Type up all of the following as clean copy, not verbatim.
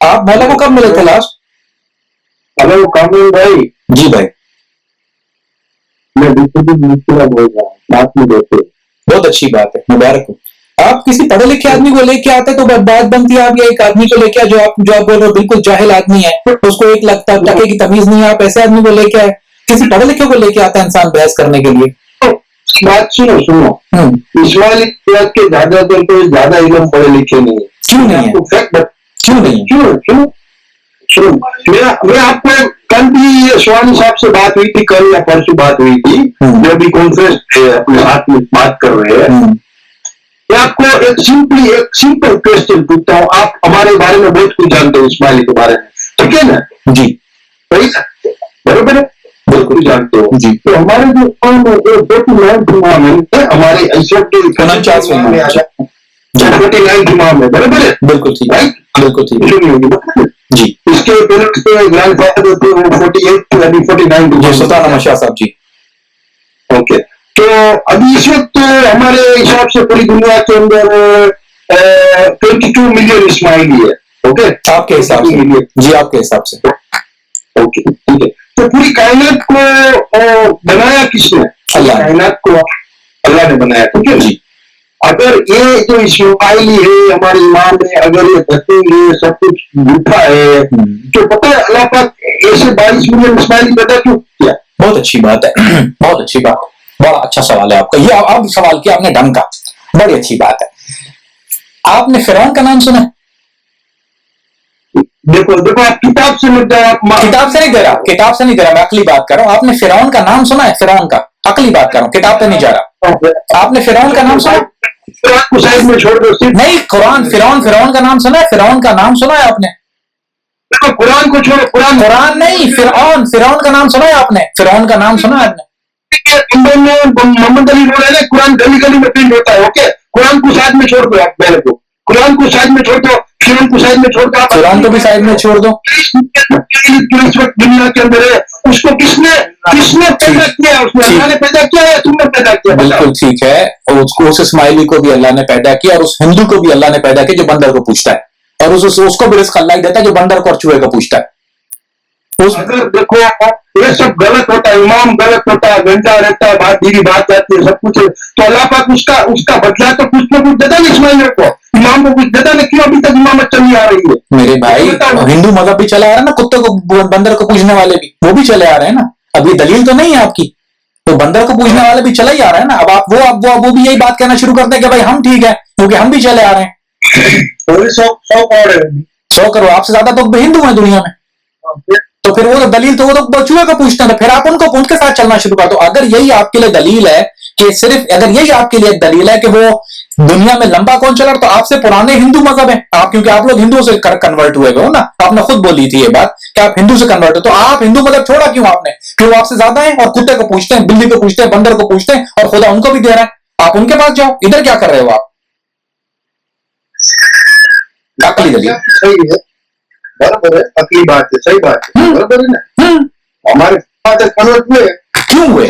آپ مولا کو کب ملے تھے لاسٹ؟ ہلو کامل بھائی. جی بھائی. میں بالکل بھی مشکل بول رہا ہوں، بات میں دیکھتے. بہت اچھی بات ہے، مبارک ہو. آپ کسی پڑھے لکھے آدمی کو لے کے آتے تو بات بنتی ہے. آپ ایک آدمی کو لے کے جو آپ بول رہے ہو بالکل جاہل آدمی ہے، اس کو ایک ٹکے کی تمیز نہیں ہے، آپ ایسے آدمی کو لے کے آئے. کسی پڑھے لکھے کو لے کے آتا ہے انسان بحث کرنے کے لیے. بات سنو اسماعیلی کے زیادہ تر تو زیادہ علم پڑھے لکھے نہیں ہے. کیوں نہیں ہے؟ کیوں نہیں؟ میں آپ کو کل بھی یہ سوانی صاحب سے بات ہوئی تھی، کل یا پرسوں بات ہوئی تھی، جو ابھی کانفرنس اپنے ہاتھ میں بات کر رہے ہیں. میں آپ کو ایک سمپل کوشچن پوچھتا ہوں. آپ ہمارے بارے میں بہت کچھ جانتے ہو اسماعیلی کے بارے میں، ٹھیک ہے نا؟ جی برابر ہے، بالکل جانتے ہو. جی. تو ہمارے جو قوم ہے ہمارے 49 امام ہے، برابر ہے. بالکل ٹھیک ہے، بالکل ٹھیک ہے. جی اس کے پیرنٹس کے گرینڈ فادر ہوتے ہیں 48 یعنی 49 سلطان احمد شاہ صاحب. جی اوکے. تو ابھی اس وقت ہمارے حساب سے پوری دنیا کے اندر 22 ملین اسماعیلی ہے. اوکے آپ کے حساب سے؟ جی آپ کے حساب سے. اوکے ٹھیک ہے. تو پوری کائنات کو بنایا کس نے؟ اللہ. کائنات کو اللہ نے بنایا، ٹھیک ہے جی. اگر یہ جو اسماعیلی ہے ہمارے امام ہے، اگر یہ دھتے ہے سب کچھ جھوٹا ہے، تو پتہ ہے اللہ پاک ایسے 22 ملین اسماعیلی پیدا کیوں کیا؟ بہت اچھی بات ہے، بہت اچھی بات. بڑا اچھا سوال ہے آپ کا. یہ آپ سوال کیا آپ نے ڈھنگ کا، بڑی اچھی بات ہے. آپ نے فرعون کا نام سنا؟ دیکھو آپ کتاب سے مت جاؤ. کتاب سے نہیں دے رہا، کتاب سے نہیں دے رہا، میں عقلی بات کر رہا ہوں. آپ نے فرعون کا نام سنا ہے؟ فرعون کا، عقلی بات کر رہا ہوں، کتاب پہ نہیں جا رہا. آپ نے فرعون کا نام سنا؟ قرآن کو سائڈ میں چھوڑ دو. نہیں، قرآن فرعون کا نام سنا ہے؟ فرعون کا نام سنا ہے آپ نے؟ قرآن کو چھوڑو. قرآن نہیں، فرعون کا نام سنا ہے آپ نے؟ فرعون کا نام سنا ہے آپ نے؟ محمد علی بول رہے ہیں قرآن گلی گلی میں پرنٹ ہوتا ہے. اوکے قرآن کو سائڈ میں چھوڑ دو. آپ میرے کو قرآن کو سائڈ میں چھوڑ دو، فرعون کو سائڈ میں چھوڑ دو. فرعون کو بھی سائڈ میں چھوڑ دو. اس وقت دنیا کے اندر ہے اس کو کس نے پیدا کیا؟ اس نے اللہ نے پیدا کیا یا تم نے پیدا کیا؟ بالکل ٹھیک ہے. اور اس اسماعیلی کو بھی اللہ نے پیدا کیا، اور اس ہندو کو بھی اللہ نے پیدا کیا جو بندر کو پوچھتا ہے، اور اس کو بھی رزق اللہ ہی دیتا ہے جو بندر کو اور چوہے کو پوچھتا ہے. اگر دیکھو یہ سب غلط ہوتا ہے، امام غلط ہوتا ہے، گھنٹہ رہتا ہے، بات دھیری بات جاتی ہے، سب کچھ ہے، تو اللہ پاک اس کا بدلا تو کچھ نہ کچھ دیتا نا اسماعیل کو. امام کو کچھ دیتا نا، کیوں ابھی تک امامت چلی آ رہی ہے؟ میرے بھائی ہندو مذہب بھی چلا آ رہا ہے نا، کتے کو بندر کو پوجنے والے بھی وہ بھی چلے آ رہے ہیں نا. اب یہ دلیل تو نہیں ہے آپ کی، تو بندر کو پوجنے والے بھی چلا ہی آ رہا ہے نا. اب آپ وہ بھی یہی بات کہنا شروع کرتے ہیں کہ بھائی ہم ٹھیک ہے کیونکہ ہم بھی چلے آ رہے ہیں. 100 کروڑ آپ سے زیادہ تو ہندو ہیں دنیا میں، تو پھر وہ دلیل تو وہ تو چوہے کو پوچھتے ہیں، پھر آپ ان کو ان کے ساتھ چلنا شروع کر دو. اگر یہی آپ کے لیے دلیل ہے کہ صرف اگر یہی آپ کے لیے ایک دلیل ہے کہ وہ دنیا میں لمبا کون چلا، تو آپ سے پرانے ہندو مذہب ہیں آپ، کیونکہ آپ لوگ ہندو سے کنورٹ ہوئے ہو نا. آپ نے خود بولی تھی یہ بات کہ آپ ہندو سے کنورٹ ہو، تو آپ ہندو مذہب چھوڑا کیوں آپ نے؟ کیوں آپ سے زیادہ ہیں اور کتے کو پوچھتے ہیں، بلی کو پوچھتے ہیں، بندر کو پوچھتے ہیں، اور خدا ان کو بھی دے رہا ہے. آپ ان کے پاس جاؤ، ادھر کیا کر رہے ہو آپ؟ عقلی دلیل صحیح ہے، برابر ہے، عقلی بات ہے، صحیح بات ہے، برابر ہے نا. ہمارے کنورٹ ہوئے کیوں ہوئے؟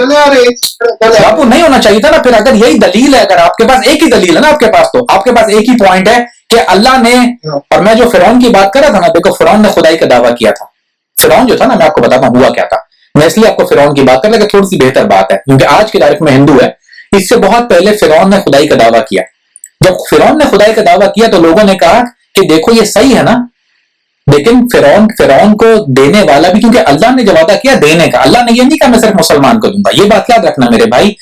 باپو نہیں ہونا چاہیے تھا نا. پھر اگر یہی دلیل ہے، اگر آپ کے پاس ایک ہی دلیل ہے نا، آپ کے پاس تو آپ کے پاس ایک ہی پوائنٹ ہے کہ اللہ نے، اور میں جو فرعون کی بات کر رہا تھا نا، دیکھو فرعون نے خدائی کا دعویٰ کیا تھا. فرعون جو تھا نا، میں آپ کو بتاتا ہوں ہوا کیا تھا. میں اس لیے آپ کو فرعون کی بات کر رہا کہ تھوڑی سی بہتر بات ہے، کیونکہ آج کی تاریخ میں ہندو ہے. اس سے بہت پہلے فرعون نے خدائی کا دعویٰ کیا. جب فرعون نے خدائی کا دعویٰ کیا تو لوگوں نے کہا کہ دیکھو یہ صحیح ہے نا، لیکن فرعون کو دینے والا بھی، کیونکہ اللہ نے جو وعدہ کیا دینے کا، اللہ نے یہ نہیں کہا میں صرف مسلمان کو دوں گا. یہ بات یاد رکھنا میرے بھائی،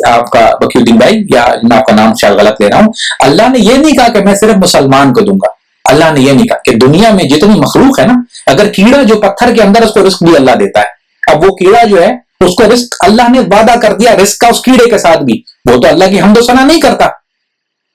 آپ کا بکی الدین بھائی، یا میں آپ کا نام شاید غلط لے رہا ہوں. اللہ نے یہ نہیں کہا کہ میں صرف مسلمان کو دوں گا. اللہ نے یہ نہیں کہا کہ دنیا میں جتنی مخلوق ہے نا، اگر کیڑا جو پتھر کے اندر، اس کو رزق بھی اللہ دیتا ہے. اب وہ کیڑا جو ہے اس کو رزق اللہ نے وعدہ کر دیا رزق کا اس کیڑے کے ساتھ بھی، وہ تو اللہ کی حمد و ثنا نہیں کرتا.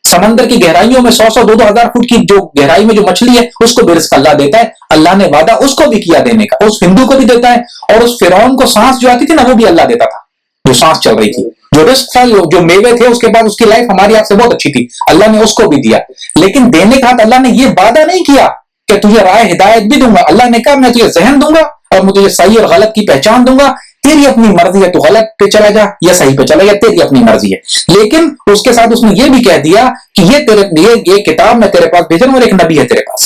سمندر کی گہرائیوں میں 100 2 ہزار فٹ کی جو گہرائی میں جو مچھلی ہے اس کو بھی رزق اللہ دیتا ہے. اللہ نے وعدہ اس کو بھی کیا دینے کا، اس ہندو کو بھی دیتا ہے. اور اس فرعون کو سانس جو آتی تھی نا، وہ بھی اللہ دیتا تھا، جو سانس چل رہی تھی، جو رزق تھا، جو میوے تھے، اس کے بعد اس کی لائف ہماری آپ سے بہت اچھی تھی، اللہ نے اس کو بھی دیا. لیکن دینے کا ہاتھ اللہ نے یہ وعدہ نہیں کیا کہ تجھے رائے ہدایت بھی دوں گا. اللہ نے کہا میں تجھے ذہن دوں گا اور میں تجھے صحیح اور غلط کی پہچان دوں گا. تیری اپنی مرضی ہے، تو غلط پہ چلا جا یا صحیح پہ چلا جا، تیری اپنی مرضی ہے. لیکن اس کے ساتھ اس نے یہ بھی کہہ دیا کہ یہ کتاب میں تیرے پاس بھیجا ہوں اور ایک نبی ہے تیرے پاس.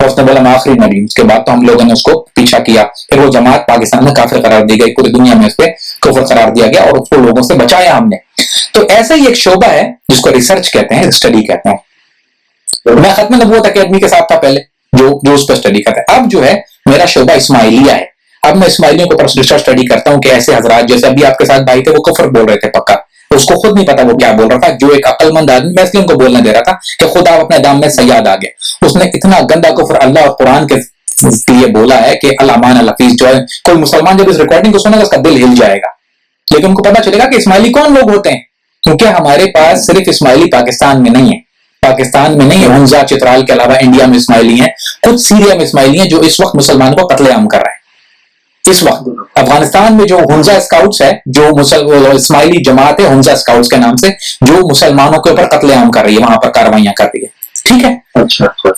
اور اس نے بولا میں آخری نبی ہوں. اس کے بعد تو ہم لوگوں نے اس کو پیچھا کیا, پھر وہ جماعت پاکستان میں کافر قرار دی گئی, پوری دنیا میں اس پہ کفر قرار دیا گیا اور اس کو لوگوں سے بچایا ہم نے. تو ایسا ہی ایک شعبہ ہے جس کو ریسرچ کہتے ہیں, اسٹڈی کہتے ہیں. میں ختم نبوت اکیڈمی کے ساتھ تھا پہلے جو اس پہ اسٹڈی کرتا ہے. اب جو ہے میرا شعبہ اسماعیلیہ ہے. اب میں اسماعیلیوں کے اوپر ریسرچ اسٹڈی کرتا ہوں کہ ایسے حضرات جیسے ابھی آپ کے ساتھ بھائی تھے وہ کفر بول رہے تھے پکا, اس کو خود نہیں پتا وہ کیا بول رہا تھا. جو ایک عقل مند آدمی, میں اس لیے ان کو بولنے دے رہا تھا کہ خدا اپنے دام میں سیاد آ گیا, اس نے اتنا گندا کفر اللہ اور قرآن کے لیے بولا ہے کہ الامان الحفیظ. جو ہے کوئی مسلمان جب اس ریکارڈنگ کو سنے گا اس کا دل ہل جائے گا, لیکن ان کو پتا چلے گا کہ اسماعیلی کون لوگ ہوتے ہیں. کیونکہ ہمارے پاس صرف اسماعیلی پاکستان میں نہیں ہے, پاکستان میں نہیں ہے, ہنزا چترال کے علاوہ انڈیا میں اسماعیلی ہیں, کچھ سیریا میں اسماعیلی ہیں جو اس وقت مسلمانوں کو قتل عام کر رہے ہیں. اس وقت افغانستان میں جو ہنزا اسکاؤٹس ہے, جو اسماعیلی جماعت ہے ہنزا اسکاؤٹس کے نام سے, جو مسلمانوں کے اوپر قتل عام کر رہی ہے, وہاں پر کاروائیاں کر رہی ہے. ٹھیک ہے,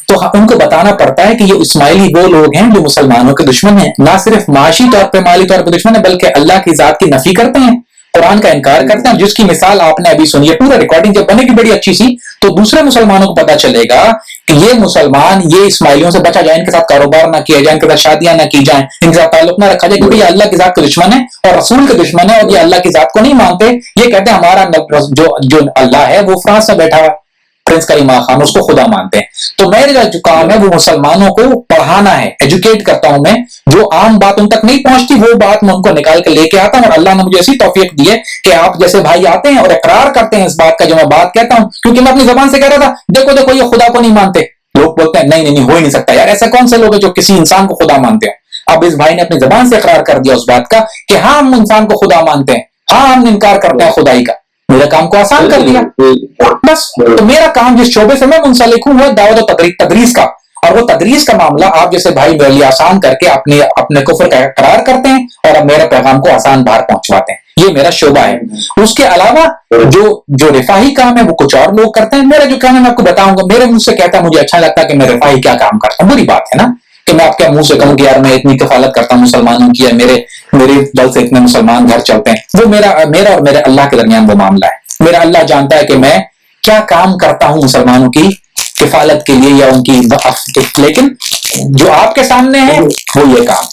تو ان کو بتانا پڑتا ہے کہ یہ اسماعیلی وہ لوگ ہیں جو مسلمانوں کے دشمن ہیں, نہ صرف معاشی طور پہ مالی طور پہ دشمن ہیں, بلکہ اللہ کی ذات کی نفی کرتے ہیں, قرآن کا انکار کرتے ہیں. جس کی مثال آپ نے ابھی سنی ہے, پورا ریکارڈنگ جب بنے گی بڑی اچھی سی, تو دوسرے مسلمانوں کو پتا چلے گا کہ یہ مسلمان یہ اسماعیلیوں سے بچا جائے, ان کے ساتھ کاروبار نہ کیا جائے, ان کے ساتھ شادیاں نہ کی جائیں, ان کے ساتھ تعلق نہ رکھا جائے, کیونکہ یہ اللہ کی ذات کے دشمن ہے اور رسول کے دشمن ہے, اور یہ اللہ کی ذات کو نہیں مانتے. یہ کہتے ہیں ہمارا جو اللہ ہے وہ فرانس میں بیٹھا ہوا پرنس کریمہ خان, اس کو خدا مانتے ہیں. تو میرا جو کام ہے وہ مسلمانوں کو پڑھانا ہے, ایجوکیٹ کرتا ہوں میں. جو عام بات ان تک نہیں پہنچتی وہ بات میں ان کو نکال کے لے کے آتا ہوں, اور اللہ نے مجھے ایسی توفیق دی ہے کہ آپ جیسے بھائی آتے ہیں اور اقرار کرتے ہیں اس بات کا جو میں بات کہتا ہوں. کیونکہ میں اپنی زبان سے کہہ رہا تھا دیکھو یہ خدا کو نہیں مانتے, لوگ بولتے ہیں نہیں ہو ہی نہیں سکتا یار, ایسے کون سے لوگ ہیں جو کسی انسان کو خدا مانتے ہیں. اب اس بھائی نے اپنی زبان سے اقرار کر دیا اس بات کا کہ ہاں ہم انسان کو خدا مانتے ہیں, ہاں ہم انکار کرتے ہیں خدائی کا. میرے کام کو آسان کر دیا بس. تو میرا کام جس شعبے سے میں منسلک ہوں وہ دعوت و تدریس کا, اور وہ تدریس کا معاملہ آپ جیسے بھائی میرے لیے آسان کر کے اپنے کفر کا اقرار کرتے ہیں اور اب میرے پیغام کو آسان باہر پہنچواتے ہیں. یہ میرا شعبہ ہے. اس کے علاوہ جو رفاہی کام ہے وہ کچھ اور لوگ کرتے ہیں. میرا جو کام ہے میں آپ کو بتاؤں گا, میرے منہ سے کہتا ہے مجھے اچھا لگتا ہے کہ میں رفاہی کیا کام کرتا ہوں. بری بات ہے نا کہ میں آپ کے منہ سے کہوں کہ یار میں اتنی کفالت کرتا ہوں مسلمانوں کی, میرے دل سے اتنے مسلمان گھر چلتے ہیں. وہ میرا اور میرے اللہ کے درمیان وہ معاملہ ہے. میرا اللہ جانتا ہے کہ میں کیا کام کرتا ہوں مسلمانوں کی کفالت کے لیے یا ان کی, لیکن جو آپ کے سامنے ہے وہ یہ کام.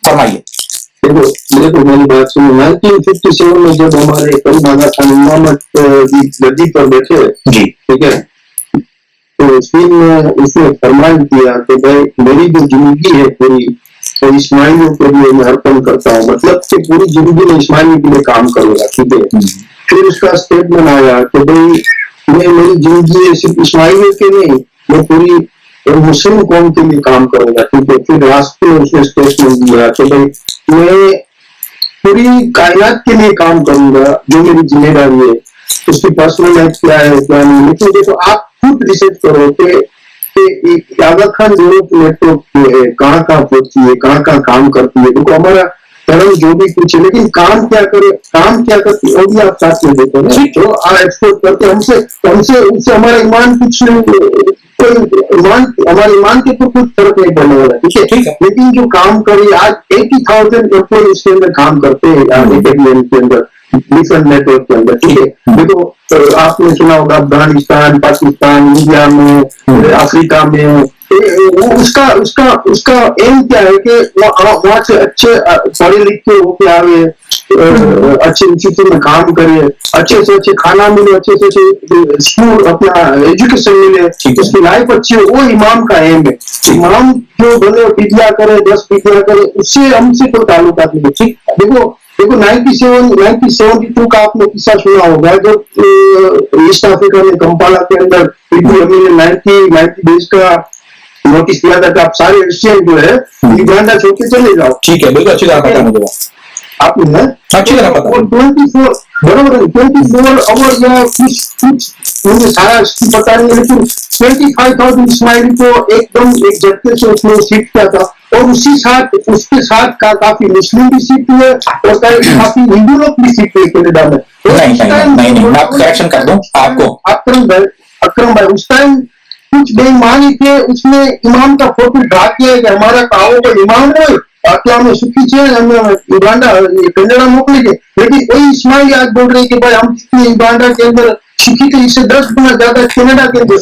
فرمائیے. دیکھو میری بات سنو, 1957 میں جب ہمارے کریم آغا خان امامت گدی پر بیٹھے جی ٹھیک ہے, تو اس نے فرمان کیا کہ بھائی میری جو زندگی ہے پوری تو اسماعیلیوں کے لیے میں ارپن کرتا ہوں, مطلب کہ پوری زندگی میں اسماعیلیوں کے لیے کام کروں گا. ٹھیک ہے, پھر اس کا اسٹیٹمنٹ آیا کہ بھائی میں میری زندگی صرف اسماعیلیوں کے نہیں, میں پوری مسلم قوم کے لیے کام کروں گا. ٹھیک ہے, پھر راستے میں اس نے اسٹیٹمنٹ دیا کہ بھائی میں پوری کائنات کے لیے کام کروں گا, جو میری ذمہ داری ہے. اس کی پرسنل لائف کیا ہے کیا نہیں, لیکن دیکھو آپ خود ریسرچ کرو کہ آغا خان ضرورت نیٹورک کہاں پہنچتی ہے, کہاں کام کرتی ہے. دیکھو ہمارا کرم جو بھی کچھ ہے, لیکن کام کیا کرتی ہے وہ بھی آپ ساتھ میں دیکھو نا. جو آپ ایکسپورٹ کرتے ہم سے ہمارا ایمان کچھ ہمارے ایمان کے تو کچھ فرق نہیں پڑنے والا. ٹھیک ہے, لیکن جو کام کری آج 80,000 اس کے اندر کام کرتے ہیں کے اندر ڈفرنٹ نیٹورک کے اندر. ٹھیک ہے, دیکھو آپ نے سنا ہوگا افغانستان, پاکستان, انڈیا میں, افریقہ میں, اس کا ایم کیا ہے کہ وہاں سے اچھے پڑھے لکھے ہو کے آئے, اچھے انسٹیٹیوٹ میں کام کرے, اچھے سے اچھے کھانا ملے, اچھے سے اچھے اسکول اپنا ایجوکیشن ملے, اس کی لائف اچھی ہو. وہ امام کا ایم ہے. امام جو بولے پیٹیا کرے 10 پیٹیا کرے, اس سے ہم سے کوئی تعلقات نہیں. ٹھیک, دیکھو 1972 کا آپ نے قصہ سنا ہوگا جب ایسٹ افریقہ میں کمپالا کے اندر نے 90 ڈیز کا نوٹس کیا تھا کہ آپ سارے ایشین جو ہے یوگانڈا چھوڑ کے چلے جاؤ. ٹھیک ہے, بالکل اچھی طرح پتا مجھے آپ نے اچھی طرح پتا 24 برابر 24 آور یا کچھ مجھے سارا پتا نہیں, لیکن 25,000 اسماعیلی کو ایک دم ایک جھٹکے سے اس نے سیٹ کیا تھا. اور اس کے ساتھ کافی مسلم بھی سیکھ ہوئے اور کافی ہندو لوگ بھی سیکھ ہوئے کینیڈا میں. نہیں میں آپ کریکشن کر دوں آپ کو. اکرم بھائی اس ٹائم کچھ بے ایمانی تھے, اس نے امام کا فوٹو ڈھا کیا کہ ہمارا کاؤ کو امام ہوئے تاکہ ہمیں سکھی چاہیے, ہم یوگانڈا کینیڈا موکلیں گے. لیکن وہی اسماعیلی آج بول رہے کہ بھائی ہم یوگانڈا کے اندر سکھی تھے, اس سے 10 گنا زیادہ کینیڈا کے اندر